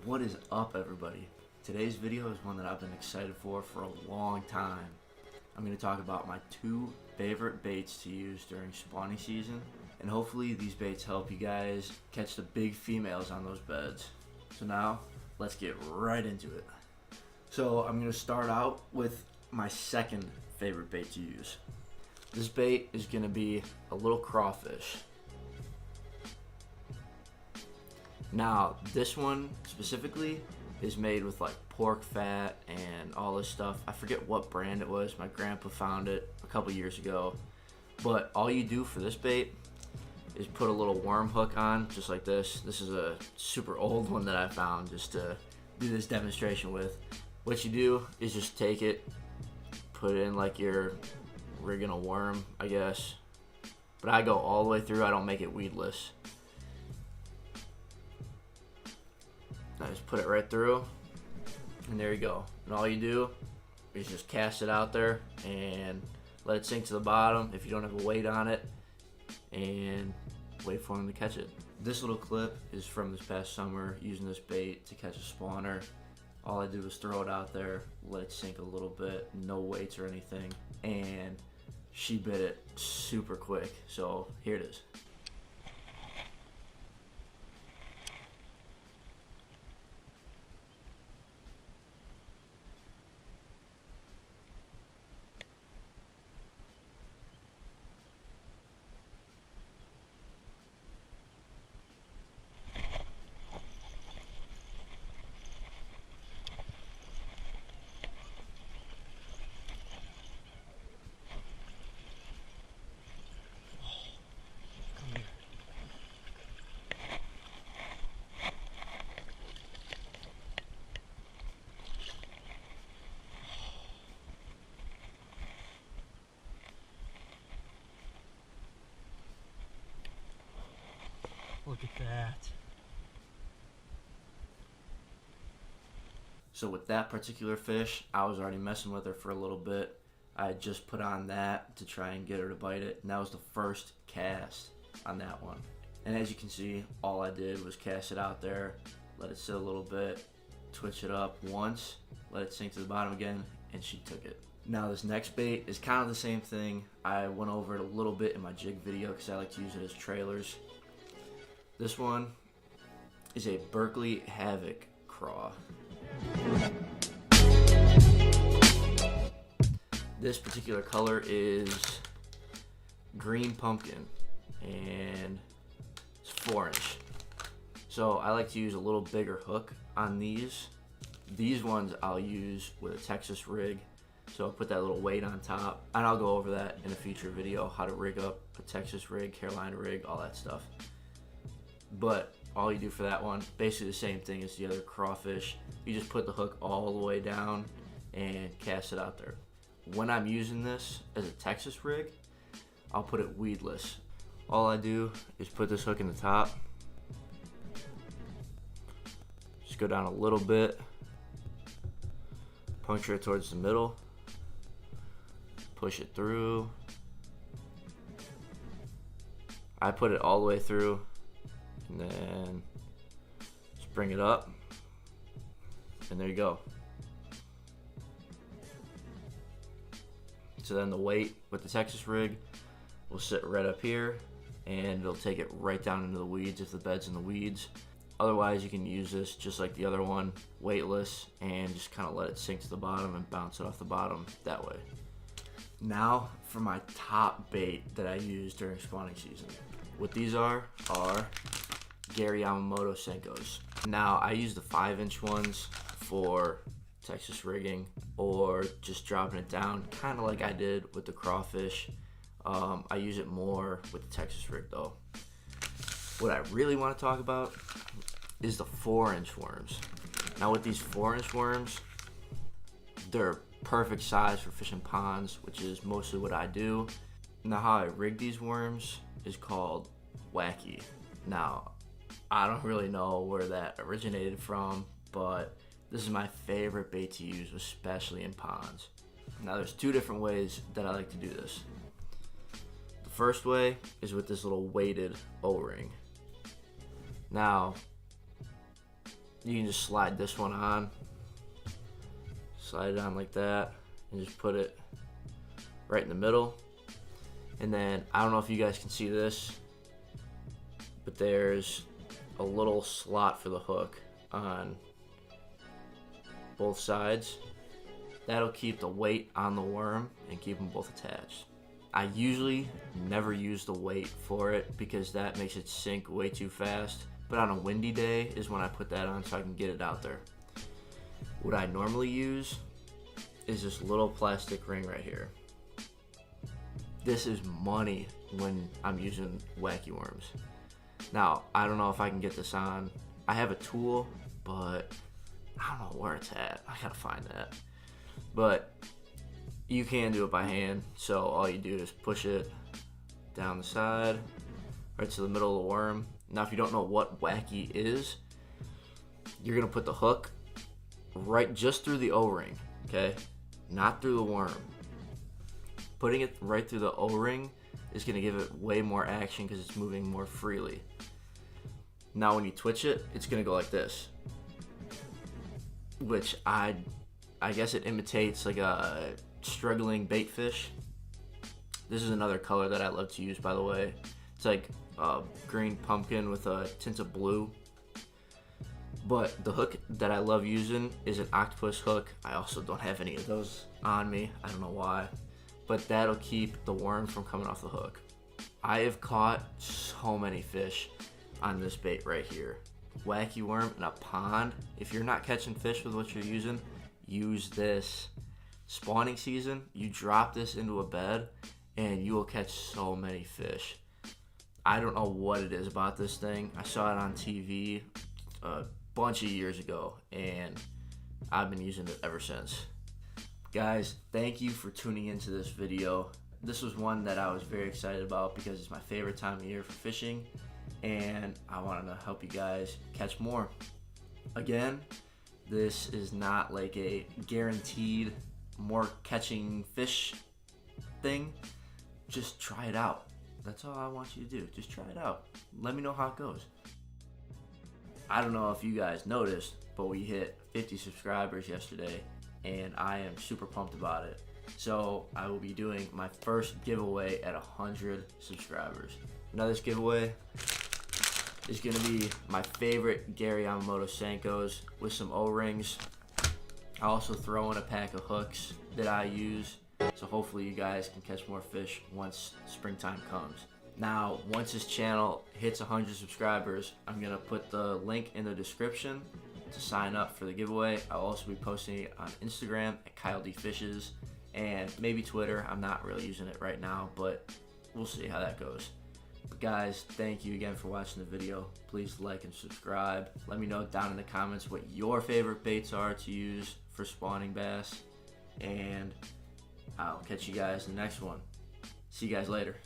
What is up, everybody? Today's video is one that I've been excited for a long time. I'm going to talk about my 2 favorite baits to use during spawning season, and hopefully these baits help you guys catch the big females on those beds. So now, let's get right into it. So I'm going to start out with my second favorite bait to use. This bait is going to be a little crawfish. Now, this one specifically is made with like pork fat and all this stuff. I forget what brand it was. My grandpa found it a couple years ago. But all you do for this bait is put a little worm hook on, just like this. This is a super old one that I found just to do this demonstration with. What you do is just take it, put it in like you're rigging a worm, I guess. But I go all the way through. I don't make it weedless. I just put it right through, and there you go. And all you do is just cast it out there and let it sink to the bottom if you don't have a weight on it, and wait for them to catch it. This little clip is from this past summer using this bait to catch a spawner. All I did was throw it out there, let it sink a little bit, no weights or anything, and she bit it super quick. So here it is. Look at that. So with that particular fish, I was already messing with her for a little bit. I had just put on that to try and get her to bite it, and that was the first cast on that one. And as you can see, all I did was cast it out there, let it sit a little bit, twitch it up once, let it sink to the bottom again, and she took it. Now this next bait is kind of the same thing. I went over it a little bit in my jig video because I like to use it as trailers. This one is a Berkley Havoc craw. This particular color is green pumpkin, and it's 4-inch. So I like to use a little bigger hook on these. These ones I'll use with a Texas rig. So I'll put that little weight on top, and I'll go over that in a future video, how to rig up a Texas rig, Carolina rig, all that stuff. But all you do for that one, basically the same thing as the other crawfish. You just put the hook all the way down and cast it out there. When I'm using this as a Texas rig, I'll put it weedless. All I do is put this hook in the top, just go down a little bit, puncture it towards the middle, push it through. I put it all the way through, and then just bring it up, and there you go. So then the weight with the Texas rig will sit right up here, and it'll take it right down into the weeds if the bed's in the weeds. Otherwise, you can use this just like the other one, weightless, and just kind of let it sink to the bottom and bounce it off the bottom that way. Now for my top bait that I use during spawning season. What these are Gary Yamamoto Senkos. Now I use the 5-inch ones for Texas rigging or just dropping it down, kind of like I did with the crawfish. I use it more with the Texas rig though. What I really want to talk about is the 4-inch worms. Now with these 4-inch worms, they're perfect size for fishing ponds, which is mostly what I do. Now how I rig these worms is called wacky. Now I don't really know where that originated from, but this is my favorite bait to use, especially in ponds. Now there's 2 different ways that I like to do this. The first way is with this little weighted O-ring. Now you can just slide this one on. Slide it on like that and just put it right in the middle. And then I don't know if you guys can see this, but there's a little slot for the hook on both sides. That'll keep the weight on the worm and keep them both attached. I usually never use the weight for it because that makes it sink way too fast. But on a windy day is when I put that on so I can get it out there. What I normally use is this little plastic ring right here. This is money when I'm using wacky worms. Now, I don't know if I can get this on. I have a tool, but I don't know where it's at. I gotta find that. But you can do it by hand, so all you do is push it down the side, right to the middle of the worm. Now, if you don't know what wacky is, you're gonna put the hook right just through the O-ring, okay? Not through the worm. Putting it right through the O-ring is gonna give it way more action because it's moving more freely. Now, when you twitch it, it's gonna go like this, which I guess it imitates like a struggling bait fish. This is another color that I love to use, by the way. It's like green pumpkin with a tint of blue. But the hook that I love using is an octopus hook. I also don't have any of those on me. I don't know why. But that'll keep the worm from coming off the hook. I have caught so many fish on this bait right here. Wacky worm in a pond. If you're not catching fish with what you're using, use this. Spawning season, you drop this into a bed and you will catch so many fish. I don't know what it is about this thing. I saw it on TV a bunch of years ago and I've been using it ever since. Guys, thank you for tuning into this video. This was one that I was very excited about because it's my favorite time of year for fishing and I wanted to help you guys catch more. Again, this is not like a guaranteed more catching fish thing. Just try it out. That's all I want you to do. Just try it out. Let me know how it goes. I don't know if you guys noticed, but we hit 50 subscribers yesterday and I am super pumped about it. So I will be doing my first giveaway at 100 subscribers. Now this giveaway is gonna be my favorite Gary Yamamoto Senkos with some O-rings. I also throw in a pack of hooks that I use, so hopefully you guys can catch more fish once springtime comes. Now, once this channel hits 100 subscribers, I'm gonna put the link in the description to sign up for the giveaway. I'll also be posting it on Instagram at Kyle D Fishes and maybe Twitter. I'm not really using it right now, but we'll see how that goes. But guys, thank you again for watching the video. Please like and subscribe. Let me know down in the comments what your favorite baits are to use for spawning bass. And I'll catch you guys in the next one. See you guys later.